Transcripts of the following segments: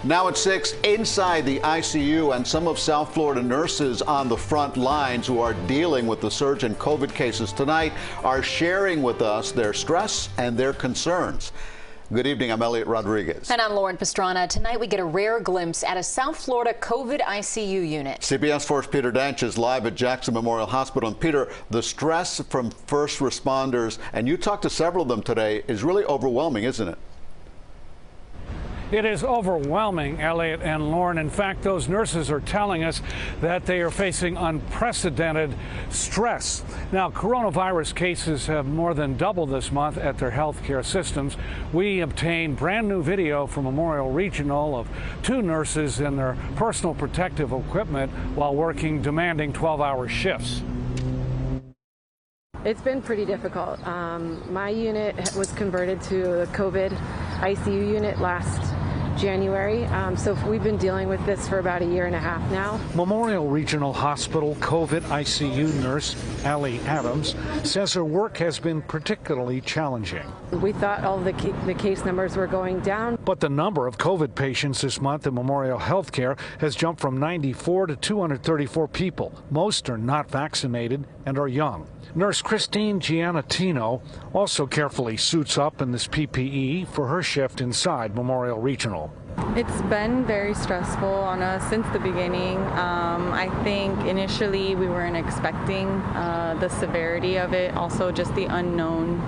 Now at 6, inside the ICU, and some of South Florida nurses on the front lines who are dealing with the surge in COVID cases tonight are sharing with us their stress and their concerns. Good evening, I'm Elliot Rodriguez. And I'm Lauren Pastrana. Tonight we get a rare glimpse at a South Florida COVID ICU unit. CBS 4's Peter Danch is live at Jackson Memorial Hospital. And Peter, the stress from first responders, and you talked to several of them today, is really overwhelming, isn't it? It is overwhelming, Elliot and Lauren. In fact, those nurses are telling us that they are facing unprecedented stress. Now, coronavirus cases have more than doubled this month at their healthcare systems. We obtained brand new video from Memorial Regional of two nurses in their personal protective equipment while working demanding 12-hour shifts. It's been pretty difficult. My unit was converted to a COVID ICU unit last January, so we've been dealing with this for about a year and a half now. Memorial Regional Hospital COVID ICU nurse Allie Adams says her work has been particularly challenging. We thought all the case numbers were going down. But the number of COVID patients this month in Memorial Healthcare has jumped from 94 to 234 people. Most are not vaccinated and are young. Nurse Christine Giannatino also carefully suits up in this PPE for her shift inside Memorial Regional. It's been very stressful on us since the beginning. I think initially we weren't expecting the severity of it. Also, just the unknown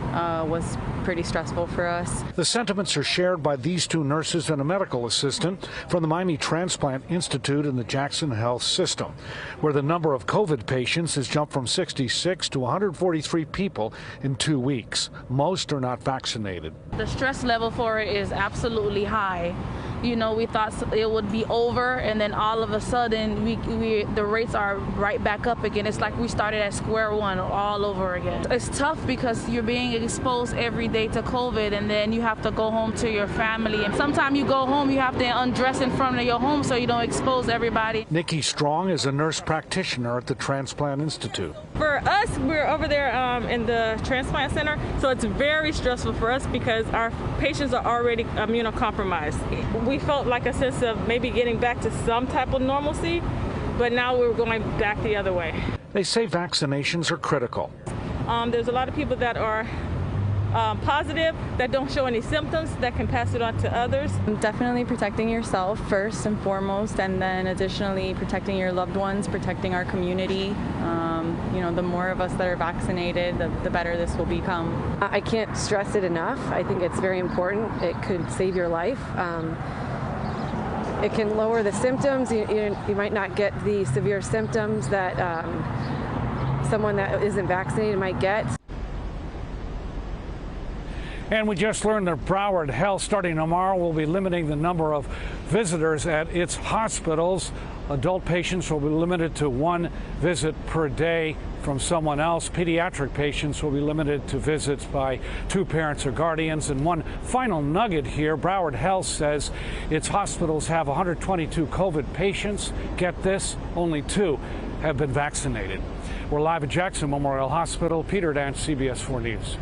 was pretty stressful for us. The sentiments are shared by these two nurses and a medical assistant from the Miami Transplant Institute in the Jackson Health System, where the number of COVID patients has jumped from 66 to 143 people in 2 weeks. Most are not vaccinated. The stress level for it is absolutely high. You know, we thought it would be over, and then all of a sudden the rates are right back up again. It's like we started at square one all over again. It's tough because you're being exposed every day to COVID, and then you have to go home to your family. And sometimes you go home, you have to undress in front of your home so you don't expose everybody. Nikki Strong is a nurse practitioner at the Transplant Institute. For us, we're over there in the transplant center, so it's very stressful for us because our patients are already immunocompromised. We felt like a sense of maybe getting back to some type of normalcy, but now we're going back the other way. They say vaccinations are critical. There's a lot of people that are positive, that don't show any symptoms, that can pass it on to others. Definitely protecting yourself first and foremost, and then additionally protecting your loved ones, protecting our community. You know, the more of us that are vaccinated, the better this will become. I can't stress it enough. I think it's very important. It could save your life. It can lower the symptoms. You might not get the severe symptoms that someone that isn't vaccinated might get. And we just learned that Broward Health, starting tomorrow, will be limiting the number of visitors at its hospitals. Adult patients will be limited to 1 visit per day from someone else. Pediatric patients will be limited to visits by 2 parents or guardians. And one final nugget here, Broward Health says its hospitals have 122 COVID patients. Get this, only 2 have been vaccinated. We're live at Jackson Memorial Hospital. Peter Danch, CBS 4 News.